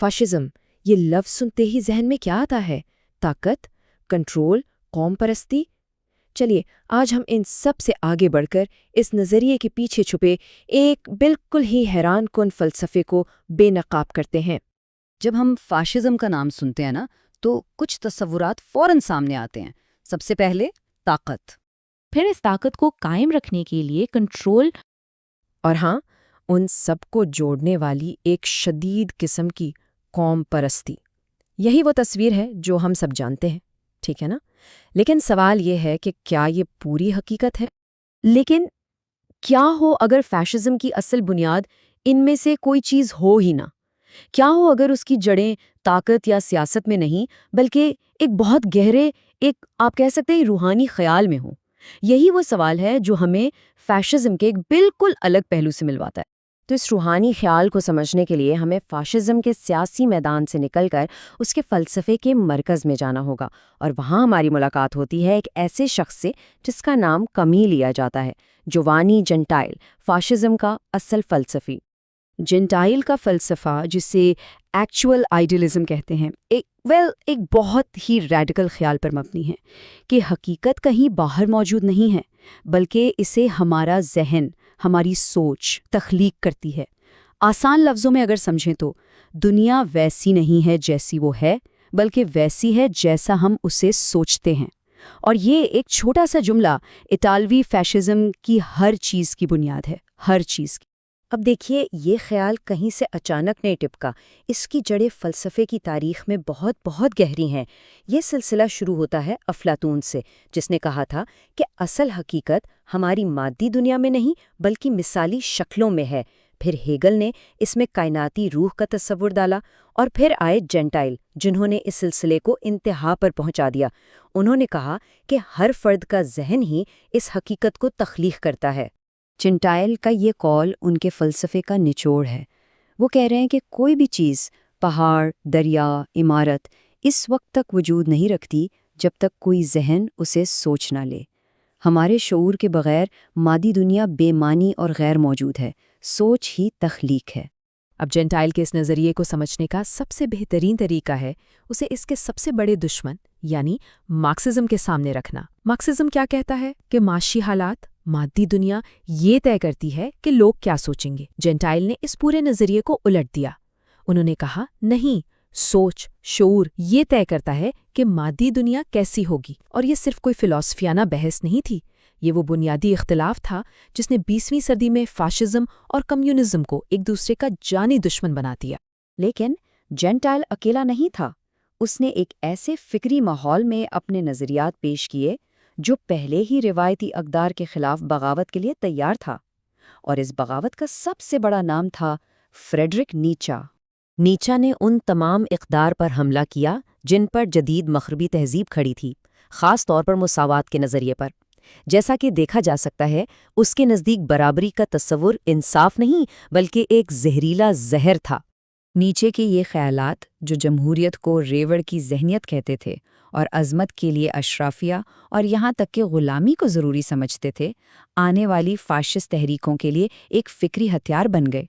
Fascism, یہ لفظ سنتے ہی ذہن میں کیا آتا ہے؟ طاقت، کنٹرول، قوم پرستی؟ چلیے آج ہم ان سب سے آگے بڑھ کر اس نظریے کے پیچھے چھپے ایک بالکل ہی حیران کن فلسفے کو بے نقاب کرتے ہیں۔ جب ہم فاشزم کا نام سنتے ہیں نا تو کچھ تصورات فوراً سامنے آتے ہیں۔ سب سے پہلے طاقت، پھر اس طاقت کو قائم رکھنے کے لیے کنٹرول، اور ہاں، ان سب کو جوڑنے والی ایک شدید قسم کی قوم پرستی۔ یہی وہ تصویر ہے جو ہم سب جانتے ہیں، ٹھیک ہے نا؟ لیکن سوال یہ ہے کہ کیا یہ پوری حقیقت ہے؟ لیکن کیا ہو اگر فیشزم کی اصل بنیاد ان میں سے کوئی چیز ہو ہی نہ؟ کیا ہو اگر اس کی جڑیں طاقت یا سیاست میں نہیں بلکہ ایک بہت گہرے، ایک آپ کہہ سکتے ہیں روحانی خیال میں ہو؟ یہی وہ سوال ہے جو ہمیں فیشزم کے ایک بالکل الگ پہلو سے ملواتا ہے۔ تو اس روحانی خیال کو سمجھنے کے لیے ہمیں فاشزم کے سیاسی میدان سے نکل کر اس کے فلسفے کے مرکز میں جانا ہوگا، اور وہاں ہماری ملاقات ہوتی ہے ایک ایسے شخص سے جس کا نام کم ہی لیا جاتا ہے، جوانی جنٹائل، فاشزم کا اصل فلسفی۔ جنٹائل کا فلسفہ، جسے ایکچول آئیڈیلزم کہتے ہیں، ایک بہت ہی ریڈیکل خیال پر مبنی ہے کہ حقیقت کہیں باہر موجود نہیں ہے بلکہ اسے ہمارا ذہن، ہماری سوچ تخلیق کرتی ہے۔ آسان لفظوں میں اگر سمجھیں تو دنیا ویسی نہیں ہے جیسی وہ ہے بلکہ ویسی ہے جیسا ہم اسے سوچتے ہیں۔ اور یہ ایک چھوٹا سا جملہ اطالوی فیشزم کی ہر چیز کی بنیاد ہے، ہر چیز کی۔ اب دیکھیے، یہ خیال کہیں سے اچانک نہیں ٹپکا، اس کی جڑیں فلسفے کی تاریخ میں بہت بہت گہری ہیں۔ یہ سلسلہ شروع ہوتا ہے افلاطون سے، جس نے کہا تھا کہ اصل حقیقت ہماری مادی دنیا میں نہیں بلکہ مثالی شکلوں میں ہے۔ پھر ہیگل نے اس میں کائناتی روح کا تصور ڈالا، اور پھر آئے جنٹائل، جنہوں نے اس سلسلے کو انتہا پر پہنچا دیا۔ انہوں نے کہا کہ ہر فرد کا ذہن ہی اس حقیقت کو تخلیق کرتا ہے۔ جنٹائل کا یہ قول ان کے فلسفے کا نچوڑ ہے۔ وہ کہہ رہے ہیں کہ کوئی بھی چیز، پہاڑ، دریا، عمارت، اس وقت تک وجود نہیں رکھتی جب تک کوئی ذہن اسے سوچ نہ لے۔ ہمارے شعور کے بغیر مادی دنیا بے معنی اور غیر موجود ہے، سوچ ہی تخلیق ہے۔ اب جنٹائل کے اس نظریے کو سمجھنے کا سب سے بہترین طریقہ ہے اسے اس کے سب سے بڑے دشمن یعنی مارکسزم کے سامنے رکھنا۔ مارکسزم کیا کہتا ہے کہ معاشی حالات، مادی دنیا یہ طے کرتی ہے کہ لوگ کیا سوچیں گے۔ جنٹائل نے اس پورے نظریے کو الٹ دیا۔ انہوں نے کہا نہیں، سوچ، شعور یہ طے کرتا ہے کہ مادی دنیا کیسی ہوگی۔ اور یہ صرف کوئی فلسفیانہ بحث نہیں تھی، یہ وہ بنیادی اختلاف تھا جس نے 20ویں صدی میں فاشزم اور کمیونزم کو ایک دوسرے کا جانی دشمن بنا دیا۔ لیکن جنٹائل اکیلا نہیں تھا۔ اس نے ایک ایسے فکری ماحول میں اپنے نظریات پیش کیے جو پہلے ہی روایتی اقدار کے خلاف بغاوت کے لیے تیار تھا، اور اس بغاوت کا سب سے بڑا نام تھا فریڈرک نیچا۔ نیچا نے ان تمام اقدار پر حملہ کیا جن پر جدید مغربی تہذیب کھڑی تھی، خاص طور پر مساوات کے نظریے پر۔ جیسا کہ دیکھا جا سکتا ہے، اس کے نزدیک برابری کا تصور انصاف نہیں بلکہ ایک زہریلا زہر تھا۔ نیچے کے یہ خیالات، جو جمہوریت کو ریوڑ کی ذہنیت کہتے تھے اور عظمت کے لیے اشرافیہ اور یہاں تک کہ غلامی کو ضروری سمجھتے تھے، آنے والی فاشسٹ تحریکوں کے لیے ایک فکری ہتھیار بن گئے۔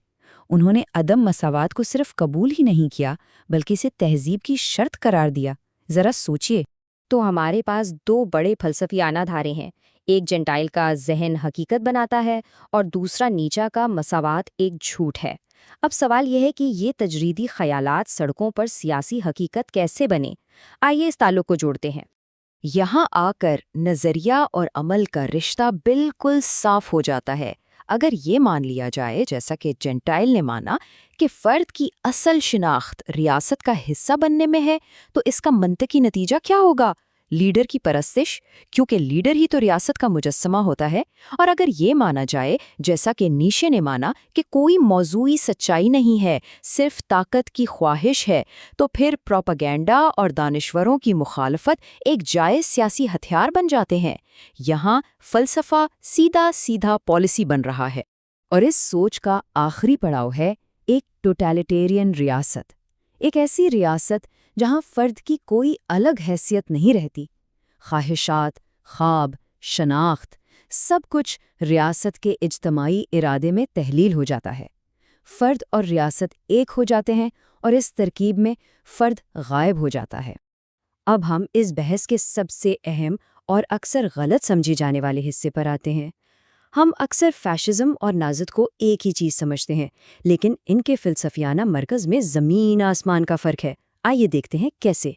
انہوں نے عدم مساوات کو صرف قبول ہی نہیں کیا بلکہ اسے تہذیب کی شرط قرار دیا۔ ذرا سوچئے۔ تو ہمارے پاس دو بڑے فلسفیانہ دھارے ہیں، ایک جنٹائل کا ذہن حقیقت بناتا ہے اور دوسرا نیچا کا مساوات ایک جھوٹ ہے۔ اب سوال یہ ہے کہ یہ تجریدی خیالات سڑکوں پر سیاسی حقیقت کیسے بنے؟ آئیے اس تعلق کو جوڑتے ہیں۔ یہاں آ کر نظریہ اور عمل کا رشتہ بالکل صاف ہو جاتا ہے۔ اگر یہ مان لیا جائے، جیسا کہ جنٹائل نے مانا، کہ فرد کی اصل شناخت ریاست کا حصہ بننے میں ہے، تو اس کا منطقی نتیجہ کیا ہوگا؟ لیڈر کی پرستش، کیونکہ لیڈر ہی تو ریاست کا مجسمہ ہوتا ہے۔ اور اگر یہ مانا جائے، جیسا کہ نیشے نے مانا، کہ کوئی موضوعی سچائی نہیں ہے، صرف طاقت کی خواہش ہے، تو پھر پروپیگنڈا اور دانشوروں کی مخالفت ایک جائز سیاسی ہتھیار بن جاتے ہیں۔ یہاں فلسفہ سیدھا سیدھا پالیسی بن رہا ہے۔ اور اس سوچ کا آخری پڑاؤ ہے ایک ٹوٹیلیٹیرین ریاست، ایک ایسی ریاست جہاں فرد کی کوئی الگ حیثیت نہیں رہتی۔ خواہشات، خواب، شناخت، سب کچھ ریاست کے اجتماعی ارادے میں تحلیل ہو جاتا ہے۔ فرد اور ریاست ایک ہو جاتے ہیں اور اس ترکیب میں فرد غائب ہو جاتا ہے۔ اب ہم اس بحث کے سب سے اہم اور اکثر غلط سمجھے جانے والے حصے پر آتے ہیں۔ ہم اکثر فیشزم اور نازت کو ایک ہی چیز سمجھتے ہیں، لیکن ان کے فلسفیانہ مرکز میں زمین آسمان کا فرق ہے۔ آئیے دیکھتے ہیں کیسے۔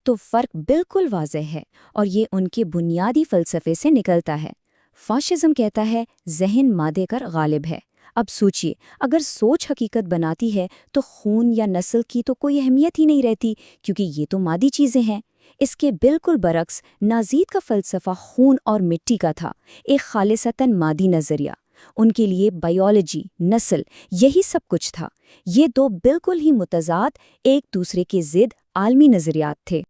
تو فرق بالکل واضح ہے اور یہ ان کے بنیادی فلسفے سے نکلتا ہے۔ فاشزم کہتا ہے ذہن مادے پر غالب ہے۔ اب سوچئے، اگر سوچ حقیقت بناتی ہے تو خون یا نسل کی تو کوئی اہمیت ہی نہیں رہتی، کیونکہ یہ تو مادی چیزیں ہیں۔ اس کے بالکل برعکس نازیت کا فلسفہ خون اور مٹی کا تھا، ایک خالصتاً مادی نظریہ۔ ان کے لیے بائیولوجی، نسل، یہی سب کچھ تھا۔ یہ دو بالکل ہی متضاد، ایک دوسرے کے ضد عالمی نظریات تھے۔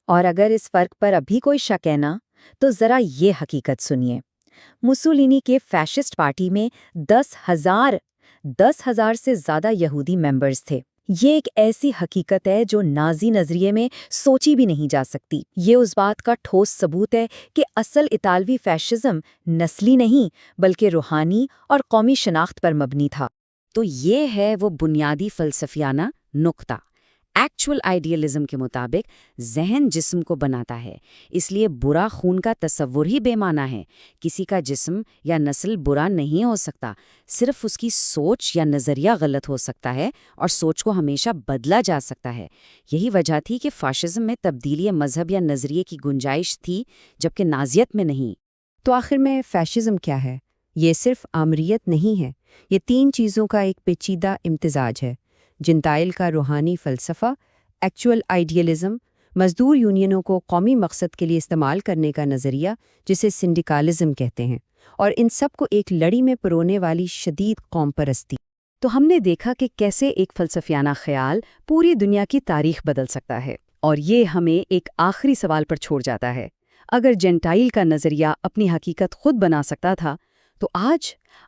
اور اگر اس فرق پر ابھی کوئی شک ہے نا، تو ذرا یہ حقیقت سنیے۔ مسولینی کے فیشسٹ پارٹی میں 10,000 سے زیادہ یہودی ممبرز تھے۔ یہ ایک ایسی حقیقت ہے جو نازی نظریے میں سوچی بھی نہیں جا سکتی۔ یہ اس بات کا ٹھوس ثبوت ہے کہ اصل اطالوی فیشزم نسلی نہیں بلکہ روحانی اور قومی شناخت پر مبنی تھا۔ تو یہ ہے وہ بنیادی فلسفیانہ نقطہ۔ ایکچول آئیڈیلزم کے مطابق ذہن جسم کو بناتا ہے، اس لیے برا خون کا تصور ہی بے معنی ہے۔ کسی کا جسم یا نسل برا نہیں ہو سکتا، صرف اس کی سوچ یا نظریہ غلط ہو سکتا ہے، اور سوچ کو ہمیشہ بدلا جا سکتا ہے۔ یہی وجہ تھی کہ فاشزم میں تبدیلی مذہب یا نظریے کی گنجائش تھی، جبکہ نازیت میں نہیں۔ تو آخر میں فیشزم کیا ہے؟ یہ صرف آمریت نہیں ہے، یہ تین چیزوں کا ایک پیچیدہ امتزاج ہے: جنتائل کا روحانی فلسفہ، ایکچول آئیڈیلزم، مزدور یونینوں کو قومی مقصد کے لیے استعمال کرنے کا نظریہ جسے سنڈیکالزم کہتے ہیں، اور ان سب کو ایک لڑی میں پرونے والی شدید قوم پرستی۔ تو ہم نے دیکھا کہ کیسے ایک فلسفیانہ خیال پوری دنیا کی تاریخ بدل سکتا ہے، اور یہ ہمیں ایک آخری سوال پر چھوڑ جاتا ہے۔ اگر جنٹائل کا نظریہ اپنی حقیقت خود بنا سکتا تھا، تو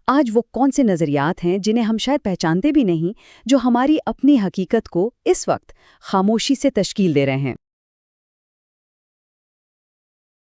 آج وہ کون سے نظریات ہیں جنہیں ہم شاید پہچانتے بھی نہیں، جو ہماری اپنی حقیقت کو اس وقت خاموشی سے تشکیل دے رہے ہیں؟